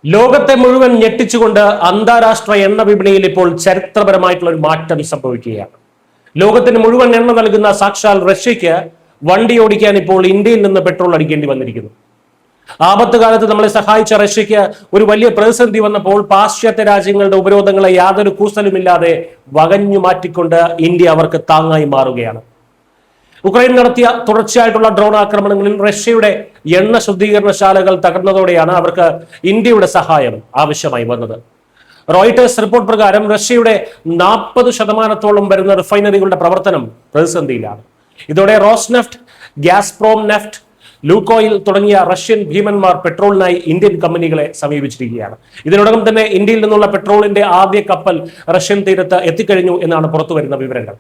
ലോകത്തെ മുഴുവൻ ഞെട്ടിച്ചുകൊണ്ട് അന്താരാഷ്ട്ര എണ്ണ വിപണിയിൽ ഇപ്പോൾ ചരിത്രപരമായിട്ടുള്ള ഒരു മാറ്റം സംഭവിക്കുകയാണ്. ലോകത്തിന് മുഴുവൻ എണ്ണ നൽകുന്ന സാക്ഷാൽ റഷ്യയ്ക്ക് വണ്ടി ഓടിക്കാൻ ഇപ്പോൾ ഇന്ത്യയിൽ നിന്ന് പെട്രോൾ അടിക്കേണ്ടി വന്നിരിക്കുന്നു. ആപത്ത് കാലത്ത് നമ്മളെ സഹായിച്ച റഷ്യയ്ക്ക് ഒരു വലിയ പ്രതിസന്ധി വന്നപ്പോൾ പാശ്ചാത്യ രാജ്യങ്ങളുടെ ഉപരോധങ്ങളെ യാതൊരു കൂസലുമില്ലാതെ വകഞ്ഞു മാറ്റിക്കൊണ്ട് ഇന്ത്യ അവർക്ക് താങ്ങായി മാറുകയാണ്. ഉക്രൈൻ നടത്തിയ തുടർച്ചയായിട്ടുള്ള ഡ്രോൺ ആക്രമണങ്ങളിൽ റഷ്യയുടെ എണ്ണ ശുദ്ധീകരണശാലകൾ തകർന്നതോടെയാണ് അവർക്ക് ഇന്ത്യയുടെ സഹായം ആവശ്യമായി വന്നത്. റോയിട്ടേഴ്സ് റിപ്പോർട്ട് പ്രകാരം റഷ്യയുടെ 40% വരുന്ന റിഫൈനറികളുടെ പ്രവർത്തനം പ്രതിസന്ധിയിലാണ്. ഇതോടെ റോസ്നെഫ്റ്റ്, ഗ്യാസ്പ്രോം നെഫ്റ്റ്, ലൂക്കോയിൽ തുടങ്ങിയ റഷ്യൻ ഭീമന്മാർ പെട്രോളിനായി ഇന്ത്യൻ കമ്പനികളെ സമീപിച്ചിരിക്കുകയാണ്. ഇതിനോടകം തന്നെ ഇന്ത്യയിൽ നിന്നുള്ള പെട്രോളിന്റെ ആദ്യ കപ്പൽ റഷ്യൻ തീരത്ത് എത്തിക്കഴിഞ്ഞു എന്നാണ് പുറത്തുവരുന്ന വിവരങ്ങൾ.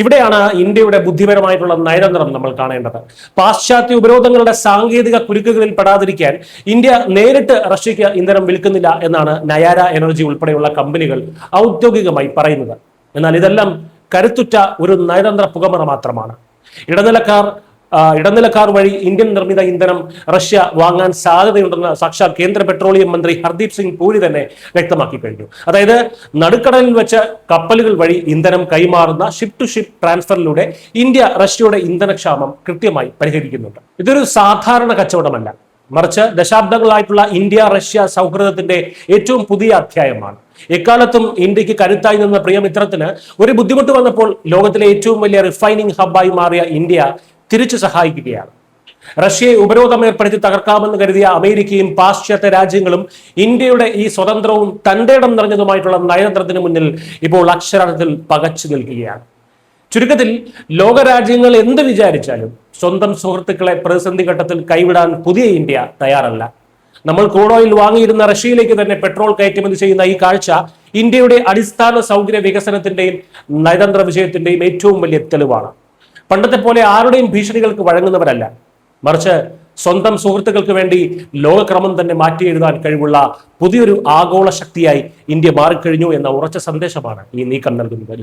ഇവിടെയാണ് ഇന്ത്യയുടെ ബുദ്ധിപരമായിട്ടുള്ള നയതന്ത്രം നമ്മൾ കാണേണ്ടത്. പാശ്ചാത്യ ഉപരോധങ്ങളുടെ സാങ്കേതിക കുരുക്കുകളിൽ പെടാതിരിക്കാൻ ഇന്ത്യ നേരിട്ട് റഷ്യയ്ക്ക് ഇന്ധനം വിൽക്കുന്നില്ല എന്നാണ് നയാര എനർജി ഉൾപ്പെടെയുള്ള കമ്പനികൾ ഔദ്യോഗികമായി പറയുന്നത്. എന്നാൽ ഇതെല്ലാം കരുത്തുറ്റ ഒരു നയതന്ത്ര പുകമറ മാത്രമാണ്. ഇടനിലക്കാർ വഴി ഇന്ത്യൻ നിർമ്മിത ഇന്ധനം റഷ്യ വാങ്ങാൻ സാധ്യതയുണ്ടെന്ന് സാക്ഷാൽ കേന്ദ്ര പെട്രോളിയം മന്ത്രി ഹർദീപ് സിംഗ് പൂരി തന്നെ വ്യക്തമാക്കി കഴിഞ്ഞു. അതായത് നടുക്കടലിൽ വെച്ച് കപ്പലുകൾ വഴി ഇന്ധനം കൈമാറുന്ന ഷിപ്പ് ടു ഷിപ്പ് ട്രാൻസ്ഫറിലൂടെ ഇന്ത്യ റഷ്യയുടെ ഇന്ധനക്ഷാമം കൃത്യമായി പരിഹരിക്കുന്നുണ്ട്. ഇതൊരു സാധാരണ കച്ചവടമല്ല, മറിച്ച് ദശാബ്ദങ്ങളായിട്ടുള്ള ഇന്ത്യ റഷ്യ സൗഹൃദത്തിന്റെ ഏറ്റവും പുതിയ അധ്യായമാണ്. എക്കാലത്തും ഇന്ത്യക്ക് കരുത്തായി നിന്ന പ്രിയമിത്രത്തിന് ഒരു ബുദ്ധിമുട്ട് വന്നപ്പോൾ ലോകത്തിലെ ഏറ്റവും വലിയ റിഫൈനിങ് ഹബ്ബായി മാറിയ ഇന്ത്യ തിരിച്ചു സഹായിക്കുകയാണ്. റഷ്യയെ ഉപരോധം ഏർപ്പെടുത്തി തകർക്കാമെന്ന് കരുതിയ അമേരിക്കയും പാശ്ചാത്യ രാജ്യങ്ങളും ഇന്ത്യയുടെ ഈ സ്വതന്ത്രവും തന്റെ ഇടം നിറഞ്ഞതുമായിട്ടുള്ള നയതന്ത്രത്തിന് മുന്നിൽ ഇപ്പോൾ അക്ഷരാർത്ഥത്തിൽ പകച്ചു നിൽക്കുകയാണ്. ചുരുക്കത്തിൽ ലോകരാജ്യങ്ങൾ എന്ത് വിചാരിച്ചാലും സ്വന്തം സുഹൃത്തുക്കളെ പ്രതിസന്ധി ഘട്ടത്തിൽ കൈവിടാൻ പുതിയ ഇന്ത്യ തയ്യാറല്ല. നമ്മൾ ക്രൂഡ് ഓയിൽ വാങ്ങിയിരുന്ന റഷ്യയിലേക്ക് തന്നെ പെട്രോൾ കയറ്റുമതി ചെയ്യുന്ന ഈ കാഴ്ച ഇന്ത്യയുടെ അടിസ്ഥാന സൗകര്യ വികസനത്തിന്റെയും നയതന്ത്ര വിജയത്തിന്റെയും ഏറ്റവും വലിയ തെളിവാണ്. പണ്ടത്തെ പോലെ ആരുടെയും ഭീഷണികൾക്ക് വഴങ്ങുന്നവരല്ല, മറിച്ച് സ്വന്തം സുഹൃത്തുക്കൾക്ക് വേണ്ടി ലോകക്രമം തന്നെ മാറ്റി എഴുതാൻ കഴിവുള്ള പുതിയൊരു ആഗോള ശക്തിയായി ഇന്ത്യ മാറിക്കഴിഞ്ഞു എന്ന ഉറച്ച സന്ദേശമാണ് ഈ നീക്കം നൽകുന്നത്.